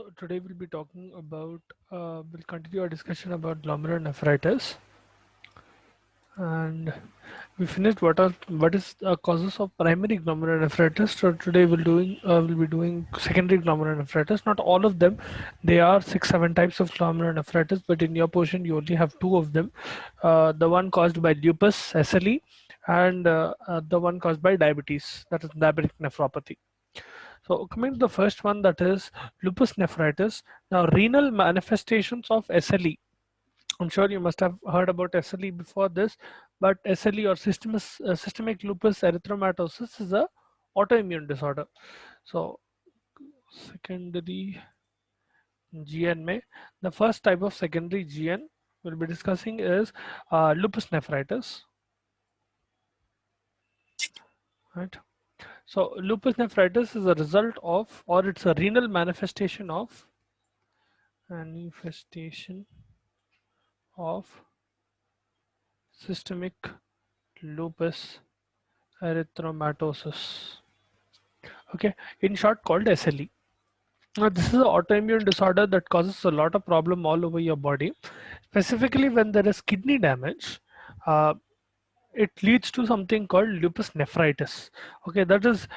So today we'll be talking about, we'll continue our discussion about glomerulonephritis, and we finished what is causes of primary glomerulonephritis. So today we'll be doing secondary glomerulonephritis. Not all of them. There are 6-7 types of glomerulonephritis, but in your portion you only have two of them. The one caused by lupus, SLE, and the one caused by diabetes, that is diabetic nephropathy. So coming to the first one, that is lupus nephritis. Now, renal manifestations of SLE. I'm sure you must have heard about SLE before this, but SLE or systemic lupus erythematosus is a autoimmune disorder. So secondary GNMA. The first type of secondary GN we'll be discussing is lupus nephritis. Right. So lupus nephritis is a result of, or it's a renal manifestation of systemic lupus erythematosus. Okay, in short, called SLE. Now, this is an autoimmune disorder that causes a lot of problem all over your body, specifically when there is kidney damage. Uh, it leads to something called lupus nephritis. Okay, that is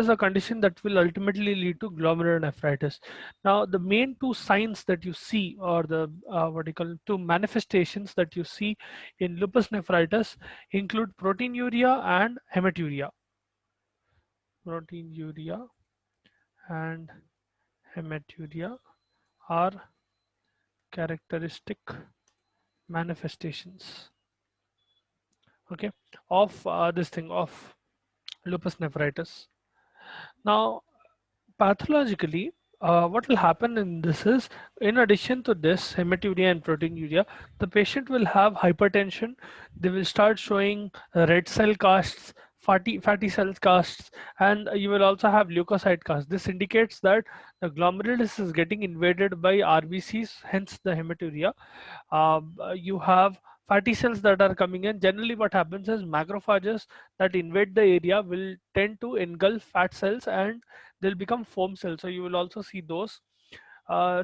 a condition that will ultimately lead to glomerulonephritis. Now the main two signs that you see, or the what do you call it, two manifestations that you see in lupus nephritis, include proteinuria and hematuria. Proteinuria and hematuria are characteristic manifestations, okay, of this thing of lupus nephritis. Now, pathologically, what will happen in this is, in addition to this hematuria and proteinuria, the patient will have hypertension. They will start showing red cell casts, fatty cell casts, and you will also have leukocyte casts. This indicates that the glomerulus is getting invaded by RBCs, hence the hematuria. You have fatty cells that are coming in. Generally what happens is macrophages that invade the area will tend to engulf fat cells and they'll become foam cells. So you will also see those.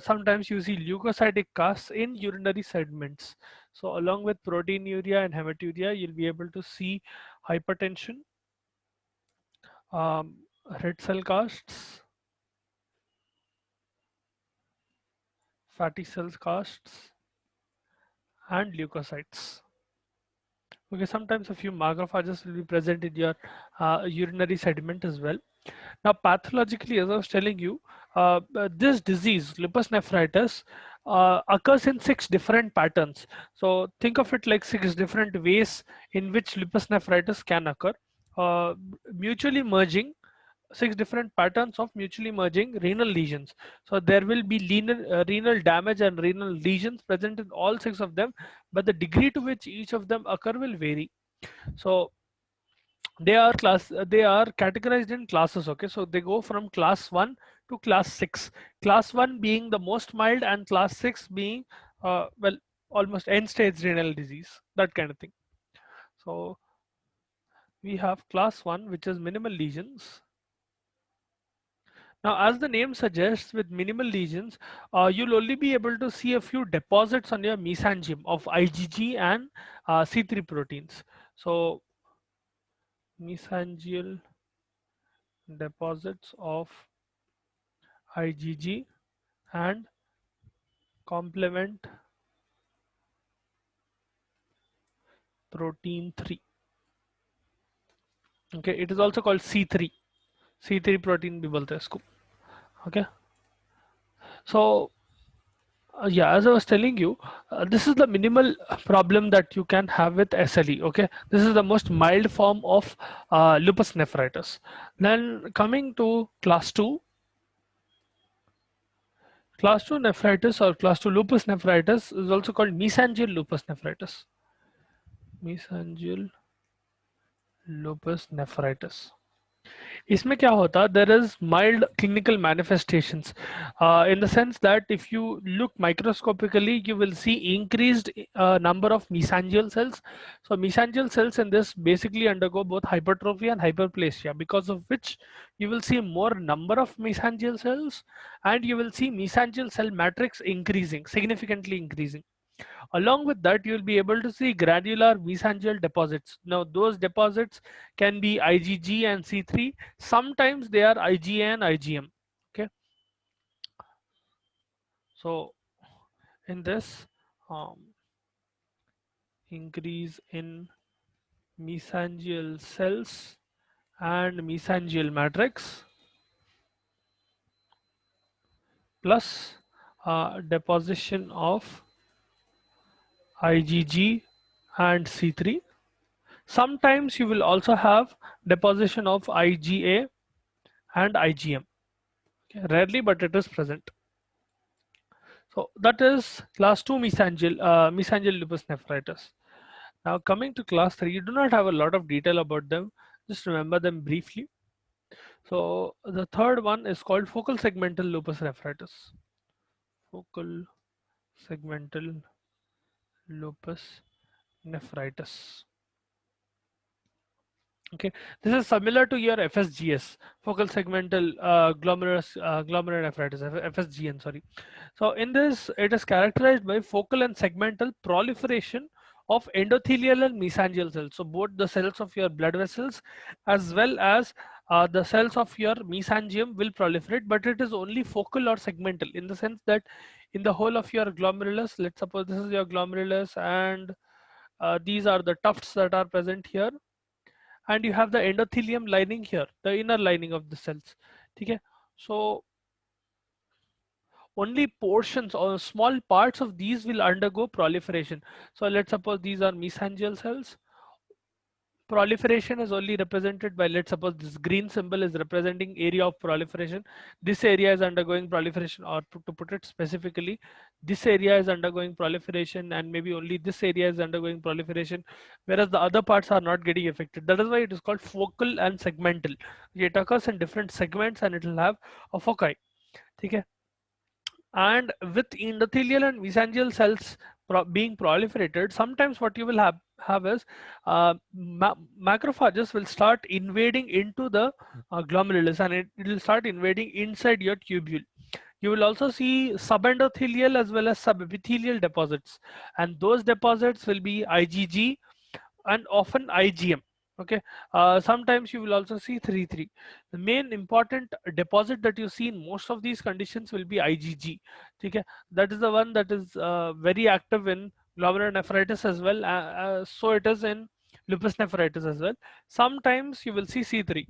Sometimes you see leukocytic casts in urinary sediments. So along with proteinuria and hematuria, you'll be able to see hypertension, um, red cell casts, fatty cells casts, and leukocytes. Okay, sometimes a few macrophages will be present in your urinary sediment as well. Now, pathologically, as I was telling you, this disease, lupus nephritis, occurs in 6 different patterns. So think of it like 6 different ways in which lupus nephritis can occur. Mutually merging, 6 different patterns of mutually merging renal lesions. So there will be renal damage and renal lesions present in all 6 of them, but the degree to which each of them occur will vary. So they are categorized in classes. Okay, so they go from class 1 to class 6. Class 1 being the most mild and class 6 being well, almost end stage renal disease, that kind of thing. So we have class 1, which is minimal lesions. Now, as the name suggests, with minimal lesions, you'll only be able to see a few deposits on your mesangium of IgG and C3 proteins. So mesangial deposits of IgG and complement protein 3. Okay, it is also called C3. C3 protein भी बोलते हैं इसको. Okay, so yeah, as I was telling you, this is the minimal problem that you can have with SLE. Okay, this is the most mild form of lupus nephritis. Then coming to class 2, class 2 nephritis or class 2 lupus nephritis is also called mesangial lupus nephritis. Mesangial lupus nephritis. इसमें क्या होता, there is mild clinical manifestations, in the sense that if you look microscopically you will see increased number of mesangial cells. So mesangial cells in this basically undergo both hypertrophy and hyperplasia, because of which you will see more number of mesangial cells, and you will see mesangial cell matrix increasing, significantly increasing. Along with that, you'll be able to see granular mesangial deposits. Now, those deposits can be IgG and C3. Sometimes they are IgA and IgM. Okay, so in this, increase in mesangial cells and mesangial matrix plus deposition of IgG and C3. Sometimes you will also have deposition of IgA and IgM. Okay, rarely, but it is present. So that is class 2 mesangial lupus nephritis. Now coming to class 3, you do not have a lot of detail about them. Just remember them briefly. So the third one is called focal segmental lupus nephritis. Focal segmental lupus nephritis. Okay, this is similar to your FSGS, focal segmental glomerulonephritis, FSGN, sorry. So in this, it is characterized by focal and segmental proliferation of endothelial and mesangial cells. So both the cells of your blood vessels as well as the cells of your mesangium will proliferate, but it is only focal or segmental, in the sense that in the whole of your glomerulus, let's suppose this is your glomerulus, and these are the tufts that are present here, and you have the endothelium lining here, the inner lining of the cells. Okay, so only portions or small parts of these will undergo proliferation. So let's suppose these are mesangial cells. Proliferation is only represented by, let's suppose this green symbol is representing area of proliferation. This area is undergoing proliferation, or to put it specifically, this area is undergoing proliferation, and maybe only this area is undergoing proliferation, whereas the other parts are not getting affected. That is why it is called focal and segmental. It occurs in different segments and it will have a foci. Okay, and with endothelial and mesangial cells being proliferated, sometimes what you will have is macrophages will start invading into the glomerulus, and it will start invading inside your tubule. You will also see subendothelial as well as subepithelial deposits, and those deposits will be IgG and often IgM. Okay, sometimes you will also see 3-3. The main important deposit that you see in most of these conditions will be IgG. Okay, that is the one that is very active in glomerulonephritis as well. So it is in lupus nephritis as well. Sometimes you will see C3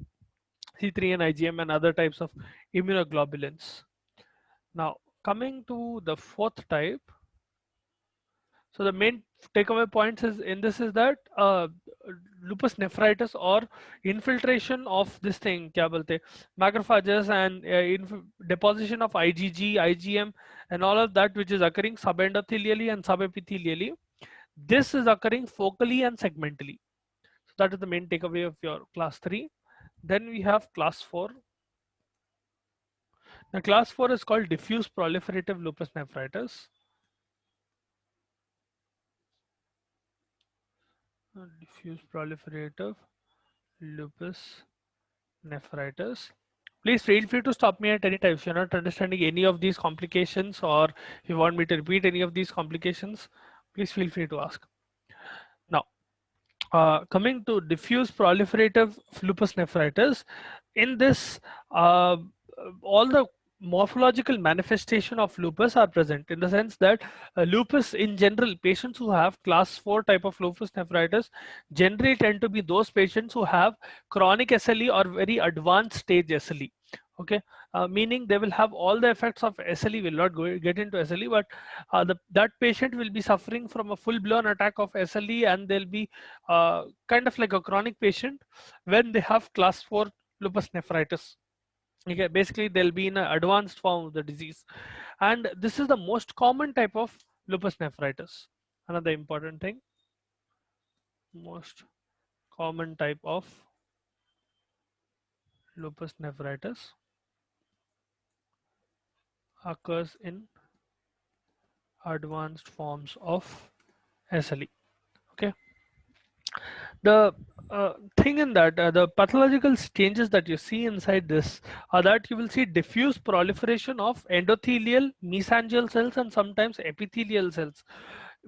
and IgM and other types of immunoglobulins. Now coming to the fourth type. So the main takeaway points is in this is that lupus nephritis or infiltration of this thing, क्या बोलते, macrophages and deposition of IgG, IgM, and all of that, which is occurring subendothelially and subepithelially. This is occurring focally and segmentally. So that is the main takeaway of your class 3. Then we have class 4. Now class 4 is called diffuse proliferative lupus nephritis. Diffuse proliferative lupus nephritis. Please feel free to stop me at any time if you're not understanding any of these complications, or if you want me to repeat any of these complications, please feel free to ask. Now, coming to diffuse proliferative lupus nephritis, in this, all the morphological manifestation of lupus are present, in the sense that lupus in general, patients who have class 4 type of lupus nephritis generally tend to be those patients who have chronic SLE or very advanced stage SLE. Okay, meaning they will have all the effects of SLE, will not get into SLE, but that patient will be suffering from a full-blown attack of SLE, and they'll be kind of like a chronic patient when they have class 4 lupus nephritis. Okay, basically they'll be in an advanced form of the disease, and this is the most common type of lupus nephritis. Another important thing, most common type of lupus nephritis occurs in advanced forms of SLE. Okay, the thing in that the pathological changes that you see inside this are that you will see diffuse proliferation of endothelial, mesangial cells and sometimes epithelial cells,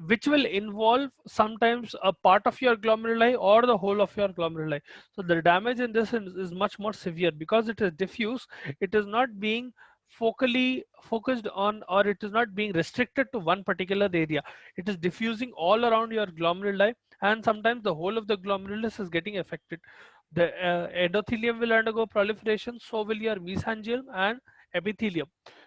which will involve sometimes a part of your glomeruli or the whole of your glomeruli. So the damage in this is much more severe because it is diffuse. It is not being focally focused on, or it is not being restricted to one particular area. It is diffusing all around your glomeruli, and sometimes the whole of the glomerulus is getting affected. The endothelium will undergo proliferation, so will your mesangium and epithelium.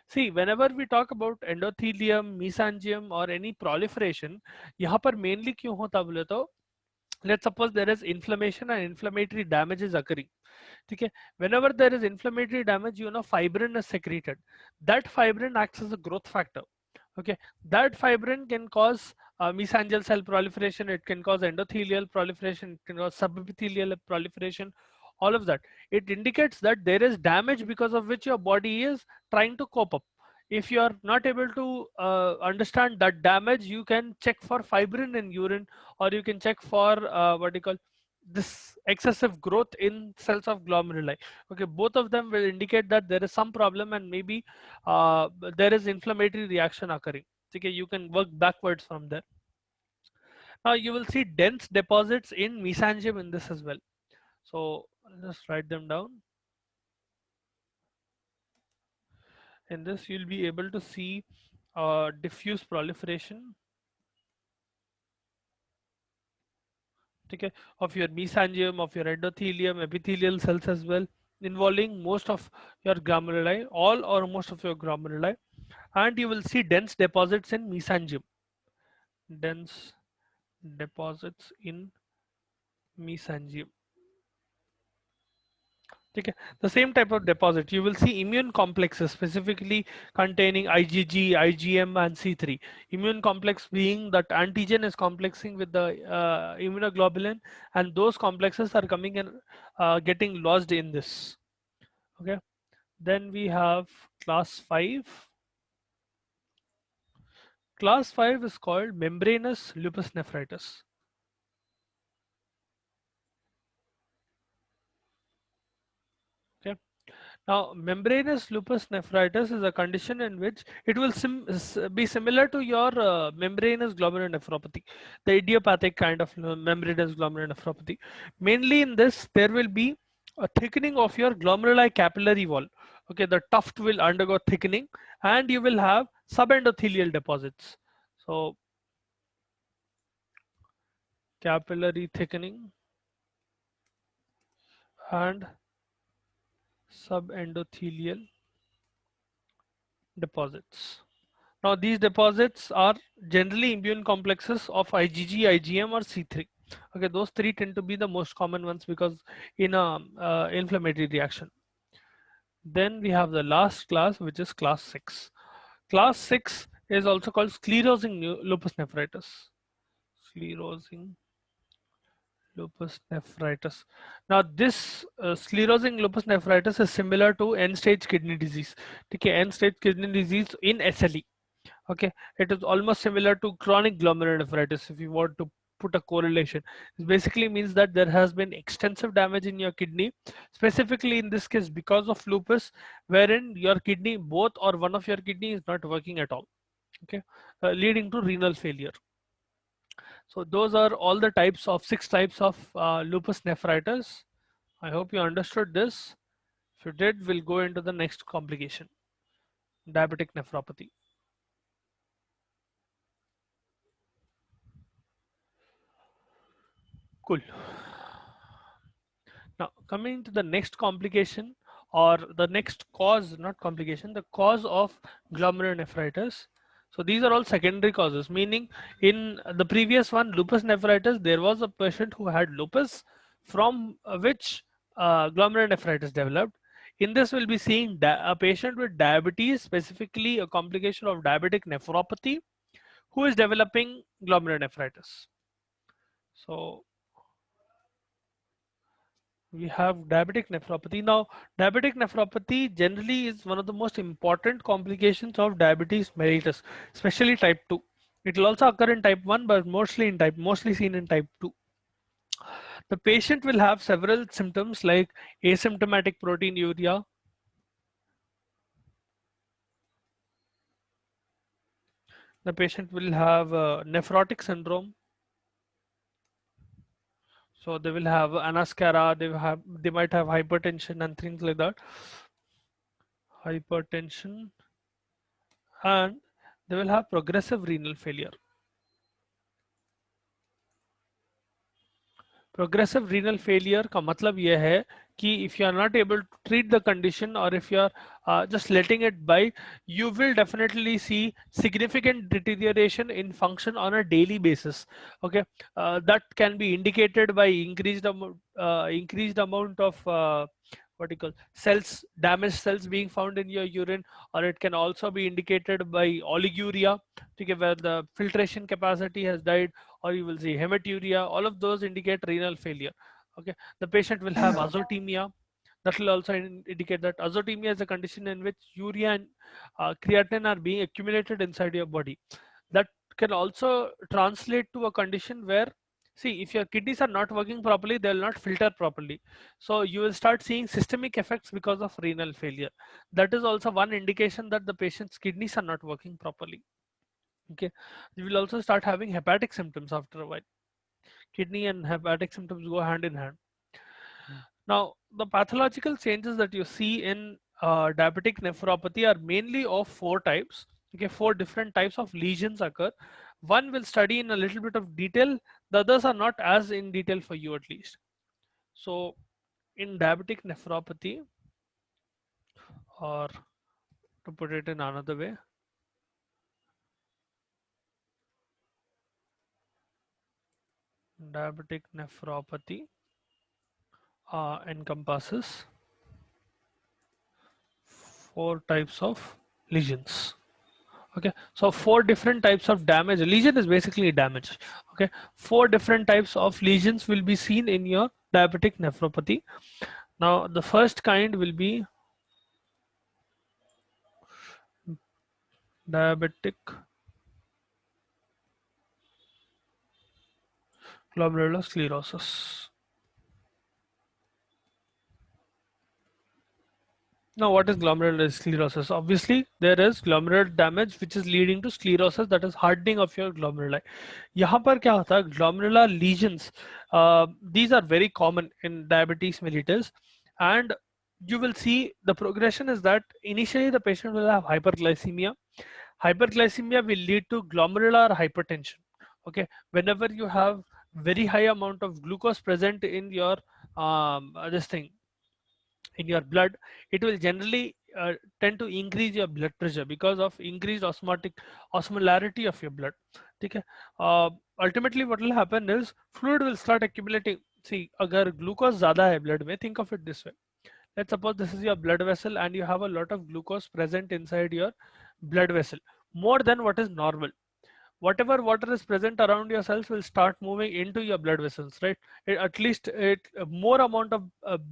See, whenever we talk about endothelium, mesangium or any proliferation, यहाँ पर mainly क्यों होता बोले तो, let's suppose there is inflammation and inflammatory damage is occurring. Okay, whenever there is inflammatory damage, you know, fibrin is secreted. That fibrin acts as a growth factor. Okay, that fibrin can cause mesangial cell proliferation, it can cause endothelial proliferation, it can cause subepithelial proliferation, all of that. It indicates that there is damage because of which your body is trying to cope up. If you are not able to understand that damage, you can check for fibrin in urine, or you can check for what do you call this excessive growth in cells of glomeruli. Okay, both of them will indicate that there is some problem, and maybe there is inflammatory reaction occurring. Okay, you can work backwards from there. Now you will see dense deposits in mesangium in this as well. So I'll just write them down. In this you'll be able to see diffuse proliferation, okay, of your mesangium, of your endothelium, epithelial cells as well, involving most of your glomeruli, all or most of your glomeruli, and you will see dense deposits in mesangium. Dense deposits in mesangium. Okay. The same type of deposit, you will see immune complexes specifically containing IgG, IgM, and C3. Immune complex being that antigen is complexing with the immunoglobulin, and those complexes are coming and getting lodged in this. Okay. Then we have class 5. Class 5 is called membranous lupus nephritis. Okay. Now, membranous lupus nephritis is a condition in which it will be similar to your membranous glomerular nephropathy, the idiopathic kind of membranous glomerular nephropathy. Mainly in this, there will be a thickening of your glomeruli capillary wall. Okay, the tuft will undergo thickening, and you will have subendothelial deposits. So, capillary thickening and subendothelial deposits. Now these deposits are generally immune complexes of IgG, IgM or C3. Okay, those three tend to be the most common ones because in a inflammatory reaction. Then we have the last class, which is class 6. Class 6 is also called sclerosing lupus nephritis. Sclerosing lupus nephritis. Now this sclerosing lupus nephritis is similar to end-stage kidney disease. Okay, end-stage kidney disease in SLE. Okay, it is almost similar to chronic glomerulonephritis if you want to put a correlation. It basically means that there has been extensive damage in your kidney, specifically in this case because of lupus, wherein your kidney, both or one of your kidney is not working at all. Okay, leading to renal failure. So those are all the types of 6 types of lupus nephritis. I hope you understood this. If you did, we'll go into the next complication, diabetic nephropathy. Cool. Now, coming to the next complication, or the next cause, not complication, the cause of glomerulonephritis. So these are all secondary causes, meaning in the previous one, lupus nephritis, there was a patient who had lupus from which glomerulonephritis developed. In this, we'll be seeing a patient with diabetes, specifically a complication of diabetic nephropathy, who is developing glomerulonephritis. So We have diabetic nephropathy. Now, diabetic nephropathy generally is one of the most important complications of diabetes mellitus, especially type 2. It will also occur in type 1, but mostly seen in type 2. The patient will have several symptoms like asymptomatic proteinuria. The patient will have nephrotic syndrome. So they will have anascara, they might have hypertension and things like that. Hypertension, and they will have progressive renal failure. Progressive renal failure का मतलब यह है कि if you are not able to treat the condition, or if you are just letting it by, you will definitely see significant deterioration in function on a daily basis. Okay, that can be indicated by increased amount of what you call cells, damaged cells being found in your urine, or it can also be indicated by oliguria, okay, where the filtration capacity has died, or you will see hematuria. All of those indicate renal failure. Okay, the patient will have azotemia. That will also indicate that azotemia is a condition in which urea and creatinine are being accumulated inside your body. That can also translate to a condition where, see, if your kidneys are not working properly, they will not filter properly. So you will start seeing systemic effects because of renal failure. That is also one indication that the patient's kidneys are not working properly. Okay, you will also start having hepatic symptoms after a while. Kidney and hepatic symptoms go hand in hand. Now, the pathological changes that you see in diabetic nephropathy are mainly of four types. Okay, four different types of lesions occur. One will study in a little bit of detail. The others are not as in detail for you, at least. So, in diabetic nephropathy, or to put it in another way, diabetic nephropathy encompasses four types of lesions. Okay, so four different types of damage. Lesion is basically damage. Okay, four different types of lesions will be seen in your diabetic nephropathy. Now, the first kind will be diabetic glomerulosclerosis. Now, what is glomerular sclerosis? Obviously, there is glomerular damage which is leading to sclerosis, that is hardening of your glomeruli. यहाँ पर क्या होता है? Glomerular lesions, these are very common in diabetes mellitus, and you will see the progression is that initially the patient will have hyperglycemia. Hyperglycemia will lead to glomerular hypertension. Okay, whenever you have very high amount of glucose present in your this thing in your blood, it will generally tend to increase your blood pressure because of increased osmolarity of your blood. Okay, ultimately what will happen is fluid will start accumulating. See, agar glucose ज़्यादा है blood में, think of it this way. Let's suppose this is your blood vessel and you have a lot of glucose present inside your blood vessel, more than what is normal. Whatever water is present around your cells will start moving into your blood vessels, right? At least more amount of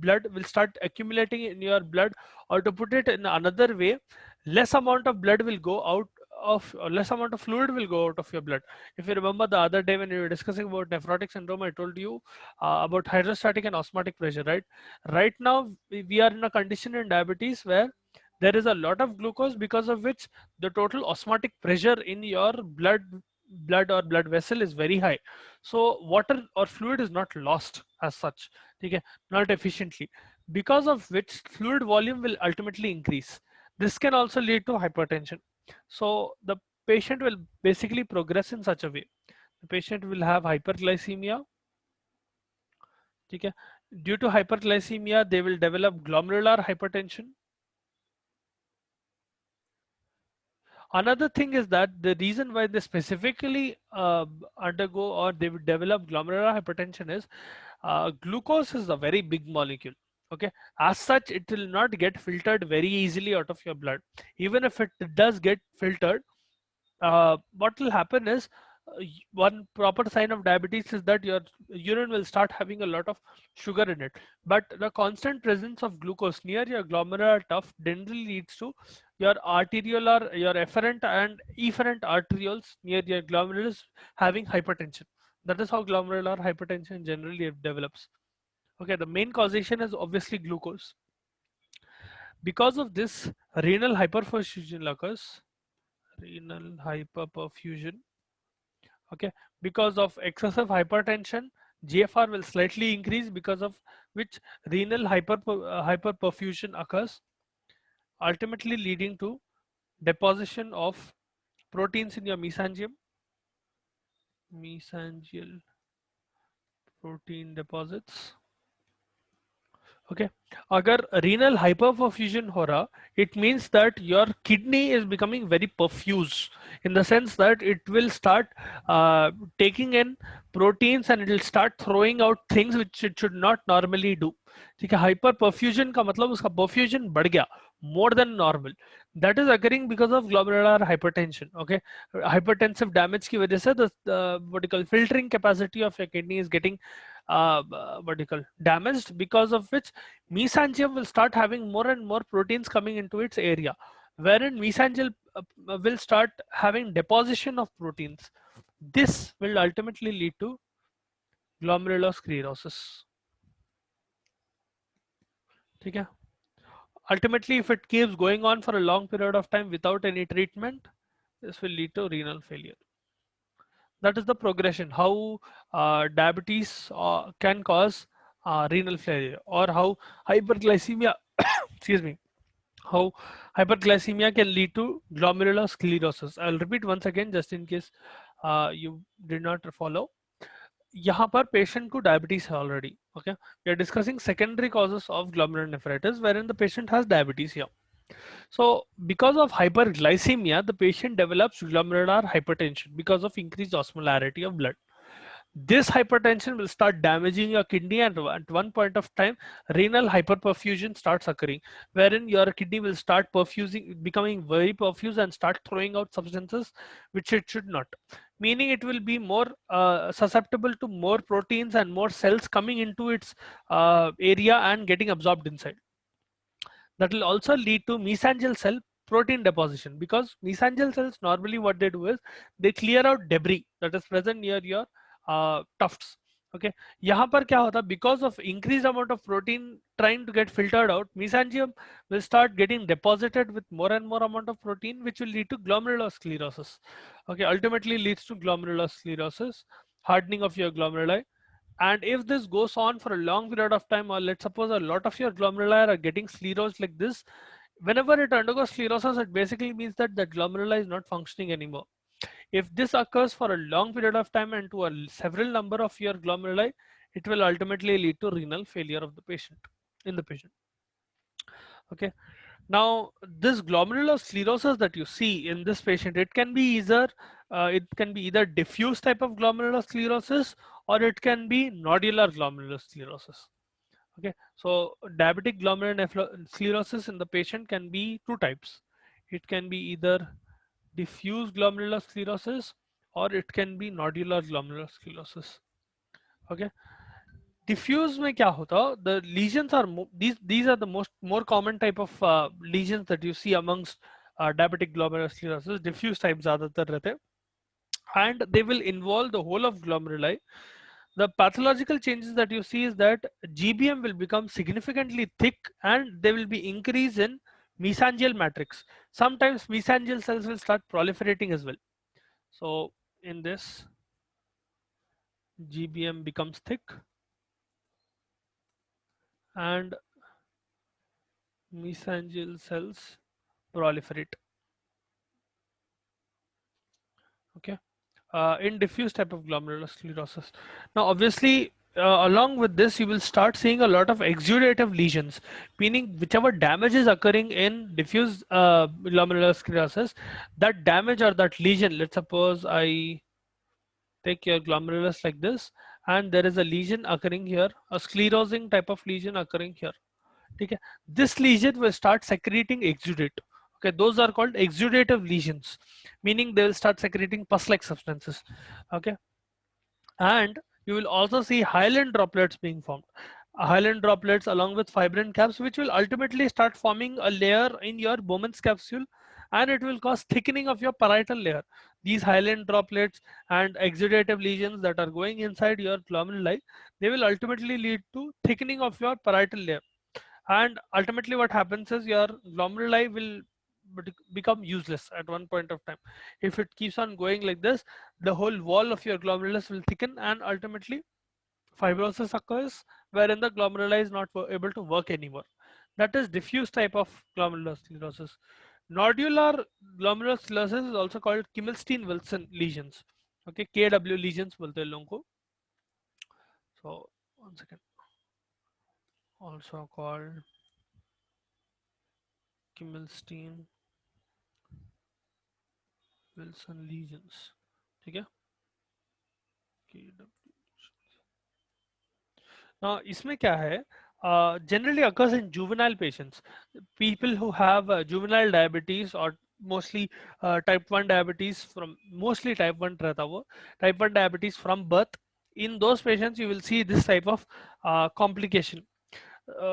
blood will start accumulating in your blood, or to put it in another way, less amount of blood will go out of, or less amount of fluid will go out of your blood. If you remember the other day when we were discussing about nephrotic syndrome, I told you about hydrostatic and osmotic pressure, right? Right now we are in a condition in diabetes where there is a lot of glucose, because of which the total osmotic pressure in your blood or blood vessel is very high. So water or fluid is not lost as such, okay, not efficiently, because of which fluid volume will ultimately increase. This can also lead to hypertension. So the patient will basically progress in such a way. The patient will have hyperglycemia, okay. Due to hyperglycemia they will develop glomerular hypertension. Another thing is that the reason why they specifically undergo or they will develop glomerular hypertension is glucose is a very big molecule. Okay, as such, it will not get filtered very easily out of your blood. Even if it does get filtered, what will happen is one proper sign of diabetes is that your urine will start having a lot of sugar in it. But the constant presence of glucose near your glomerular tuft generally leads to your arteriolar, your efferent and efferent arterioles near your glomerulus having hypertension. That is how glomerular hypertension generally develops. Okay, the main causation is obviously glucose. Because of this, renal hyperperfusion occurs. Renal hyperperfusion. Okay, because of excessive hypertension, GFR will slightly increase, because of which renal hyperperfusion occurs, ultimately leading to deposition of proteins in your mesangium, mesangial protein deposits. Okay, अगर renal hyperperfusion हो रहा, it means that your kidney is becoming very perfuse, in the sense that it will start taking in proteins and it will start throwing out things which it should not normally do. ठीक है, hyperperfusion का मतलब उसका perfusion बढ़ गया more than normal. That is occurring because of glomerular hypertension. Okay, hypertensive damage की वजह से the what you call filtering capacity of your kidney is getting what do you call damaged, because of which mesangium will start having more and more proteins coming into its area, wherein mesangial will start having deposition of proteins. This will ultimately lead to glomerulosclerosis. ठीक है, ultimately if it keeps going on for a long period of time without any treatment, this will lead to renal failure. That is the progression, how diabetes can cause renal failure, or how hyperglycemia excuse me, how hyperglycemia can lead to glomerulosclerosis. I'll repeat once again just in case you did not follow. यहाँ पर patient को diabetes है already. Okay, we are discussing secondary causes of glomerulonephritis wherein the patient has diabetes here. So because of hyperglycemia, the patient develops glomerular hypertension because of increased osmolarity of blood. This hypertension will start damaging your kidney, and at one point of time renal hyperperfusion starts occurring, wherein your kidney will start perfusing, becoming very perfuse and start throwing out substances which it should not, meaning it will be more susceptible to more proteins and more cells coming into its area and getting absorbed inside. That will also lead to mesangial cell protein deposition, because mesangial cells normally what they do is they clear out debris that is present near your tufts. Okay, यहाँ पर क्या होता, because of increased amount of protein trying to get filtered out, mesangium will start getting deposited with more and more amount of protein, which will lead to glomerulosclerosis. Okay, ultimately leads to glomerulosclerosis, hardening of your glomeruli. And if this goes on for a long period of time, or let's suppose a lot of your glomeruli are getting sclerosed like this, whenever it undergoes sclerosis, it basically means that the glomeruli is not functioning anymore. If this occurs for a long period of time and to a several number of your glomeruli, it will ultimately lead to renal failure of the patient, in the patient. Okay. Now, this glomerulosclerosis that you see in this patient, it can be either diffuse type of glomerulosclerosis, or it can be nodular glomerulosclerosis. Okay, so diabetic glomerulosclerosis in the patient can be two types. It can be either diffuse glomerulosclerosis, or it can be nodular glomerulosclerosis. Okay, diffuse में क्या होता, the lesions are these are the more common type of lesions that you see amongst diabetic glomerulosclerosis. Diffuse type ज़्यादातर रहते, and they will involve the whole of glomeruli. The pathological changes that you see is that GBM will become significantly thick, and there will be increase in mesangial matrix. Sometimes mesangial cells will start proliferating as well. So in this, GBM becomes thick and mesangial cells proliferate. Okay, in diffuse type of glomerulosclerosis. Now obviously along with this you will start seeing a lot of exudative lesions, meaning whichever damage is occurring in diffuse glomerulosclerosis, that damage or that lesion, let's suppose I take your glomerulus like this, and there is a lesion occurring here, a sclerosing type of lesion occurring here. Okay, this lesion will start secreting exudate. Okay, those are called exudative lesions, meaning they will start secreting pus-like substances. Okay, and you will also see hyaline droplets being formed. Hyaline droplets along with fibrin caps, which will ultimately start forming a layer in your Bowman's capsule, and it will cause thickening of your parietal layer. These hyaline droplets and exudative lesions that are going inside your glomeruli, they will ultimately lead to thickening of your parietal layer, and ultimately what happens is your glomeruli will become useless at one point of time. If it keeps on going like this, the whole wall of your glomerulus will thicken, and ultimately fibrosis occurs wherein the glomeruli is not able to work anymore. That is diffuse type of glomerular sclerosis. Nodular glomerular sclerosis is also called Kimmelstein-Wilson lesions. Okay, KW lesions बोलते हैं लोगों को. So one second. Also called Kimmelstein Wilson lesions. ठीक है. Now इसमें क्या है, generally occurs in juvenile patients, people who have juvenile diabetes or mostly type 1 diabetes from, mostly type 1 रहता वो, type 1 diabetes from birth. In those patients you will see this type of complication.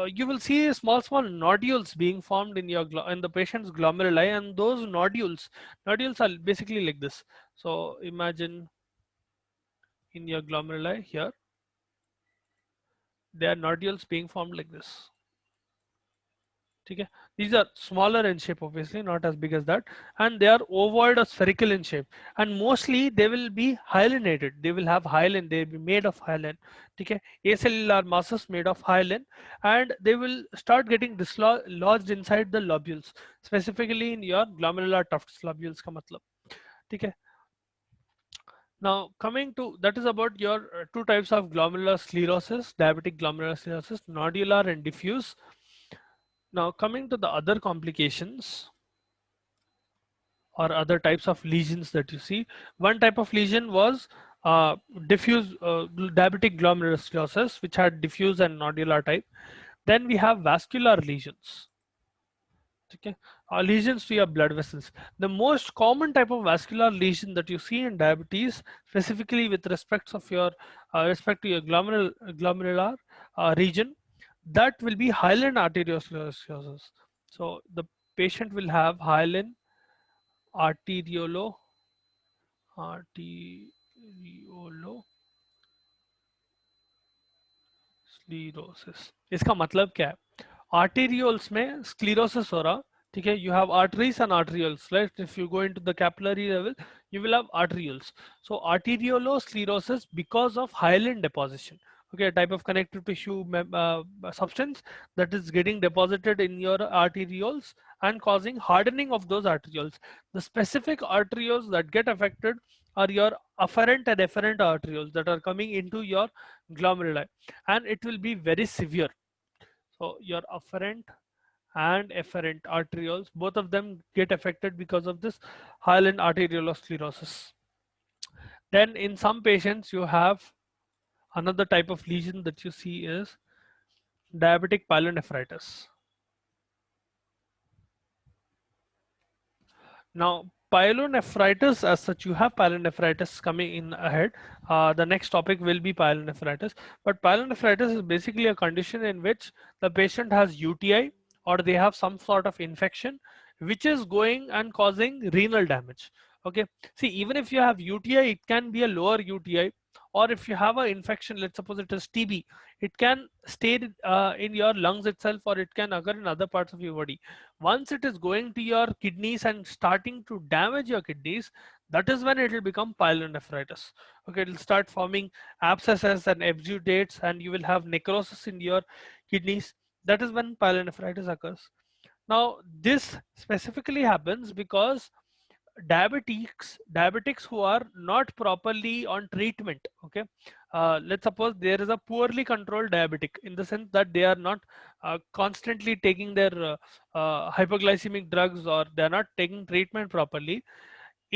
You will see small nodules being formed in your in the patient's glomeruli, and those nodules are basically like this. So imagine in your glomeruli here, there are nodules being formed like this. Okay, these are smaller in shape, obviously not as big as that, and they are ovoid or spherical in shape, and mostly they will be hyalinated. They will have hyaline, they will be made of hyaline. Okay, acellular masses made of hyaline, and they will start getting dislodged inside the lobules, specifically in your glomerular tufts lobules ka matlab. Okay, now coming to, that is about your two types of glomerular sclerosis, diabetic glomerular sclerosis, nodular and diffuse. Now coming to the other complications or other types of lesions that you see. One type of lesion was diffuse diabetic glomerulosclerosis, which had diffuse and nodular type. Then we have vascular lesions. Okay, lesions to your blood vessels. The most common type of vascular lesion that you see in diabetes, specifically with respect to your glomerular region, that will be hyaline arteriosclerosis. So the patient will have hyaline arteriolo sclerosis. इसका मतलब क्या है? Arterioles में sclerosis हो रहा, ठीक है. You have arteries and arterioles, right? If you go into the capillary level, you will have arterioles. So arteriolosclerosis because of hyaline deposition. Okay, a type of connective tissue substance that is getting deposited in your arterioles and causing hardening of those arterioles. The specific arterioles that get affected are your afferent and efferent arterioles that are coming into your glomeruli, and it will be very severe. So your afferent and efferent arterioles, both of them get affected because of this hyaline arteriolosclerosis. Then in some patients you have another type of lesion that you see is diabetic pyelonephritis. Now pyelonephritis as such, you have pyelonephritis coming in ahead. The next topic will be pyelonephritis, but pyelonephritis is basically a condition in which the patient has UTI or they have some sort of infection which is going and causing renal damage. Okay, see, even if you have UTI, it can be a lower UTI, or if you have an infection, let's suppose it is TB, it can stay in your lungs itself, or it can occur in other parts of your body. Once it is going to your kidneys and starting to damage your kidneys, that is when it will become pyelonephritis. Okay, it will start forming abscesses and exudates, and you will have necrosis in your kidneys. That is when pyelonephritis occurs. Now this specifically happens because diabetics who are not properly on treatment. Okay, let's suppose there is a poorly controlled diabetic, in the sense that they are not constantly taking their hypoglycemic drugs, or they are not taking treatment properly.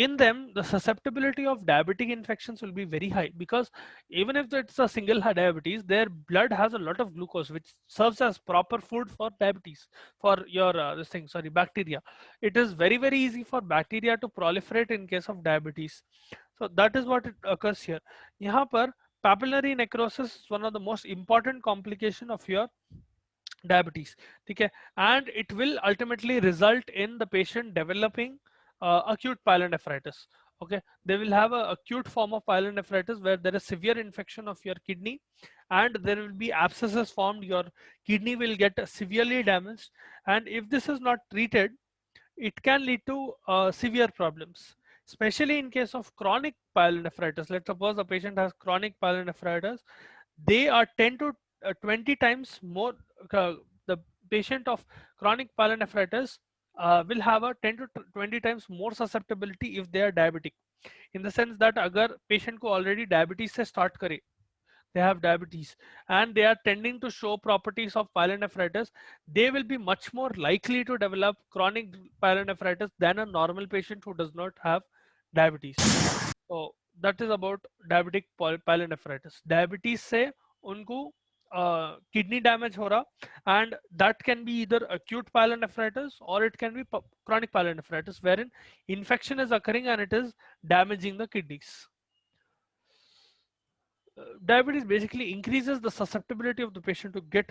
in them the susceptibility of diabetic infections will be very high, because even if it's a single diabetes, their blood has a lot of glucose which serves as proper food for diabetes, for your this thing, sorry, bacteria. It is very very easy for bacteria to proliferate in case of diabetes. So that is what it occurs here. यहाँ पर papillary necrosis is one of the most important complication of your diabetes, ठीक है, and it will ultimately result in the patient developing acute pyelonephritis. Okay, they will have a acute form of pyelonephritis where there is severe infection of your kidney, and there will be abscesses formed, your kidney will get severely damaged, and if this is not treated, it can lead to severe problems, especially in case of chronic pyelonephritis. Let's suppose a patient has chronic pyelonephritis, they are 10 to 20 times more, the patient of chronic pyelonephritis will have a 10 to 20 times more susceptibility if they are diabetic, in the sense that अगर patient को already diabetes से start करे, they have diabetes and they are tending to show properties of pyelonephritis, they will be much more likely to develop chronic pyelonephritis than a normal patient who does not have diabetes. So that is about diabetic pyelonephritis. Diabetes से उनको kidney damage हो रहा, and that can be either acute pyelonephritis or it can be chronic pyelonephritis wherein infection is occurring and it is damaging the kidneys. Diabetes basically increases the susceptibility of the patient to get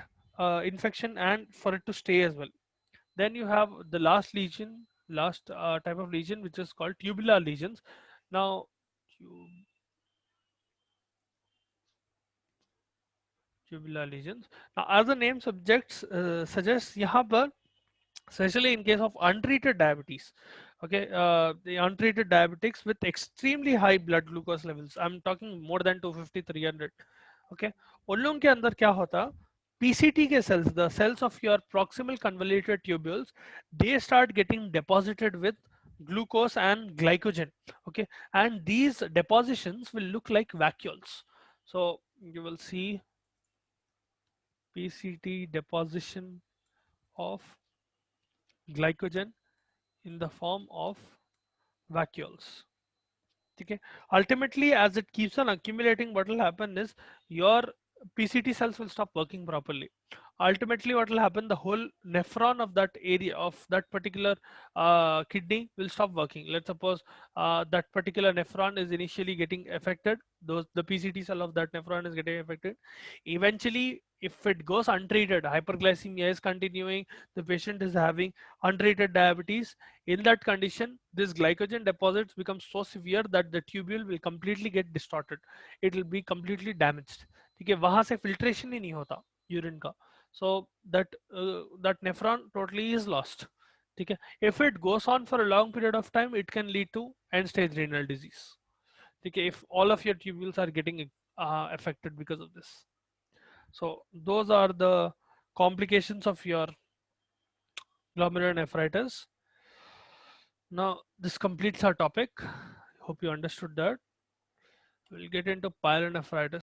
infection and for it to stay as well. Then you have the last lesion, last type of lesion, which is called tubular lesions. Now, tubular lesions. Now, as the name subjects suggests, यहाँ पर especially in case of untreated diabetes, okay, the untreated diabetics with extremely high blood glucose levels, I'm talking more than 250 300, okay, उन लोगों के अंदर क्या होता, PCT के cells, the cells of your proximal convoluted tubules, they start getting deposited with glucose and glycogen, okay, and these depositions will look like vacuoles. So you will see PCT deposition of glycogen in the form of vacuoles. Okay. Ultimately, as it keeps on accumulating, what will happen is your PCT cells will stop working properly. Ultimately, what will happen, the whole nephron of that area of that particular kidney will stop working. Let's suppose that particular nephron is initially getting affected, those the PCT cell of that nephron is getting affected. Eventually, if it goes untreated, hyperglycemia is continuing, the patient is having untreated diabetes, in that condition this glycogen deposits become so severe that the tubule will completely get distorted, it will be completely damaged, ठीक है, वहां से filtration ही नहीं होता urine का, so that nephron totally is lost, ठीक है. If it goes on for a long period of time, it can lead to end stage renal disease, ठीक है, if all of your tubules are getting affected because of this. So those are the complications of your glomerulonephritis. Now this completes our topic. Hope you understood that. We'll get into pyelonephritis.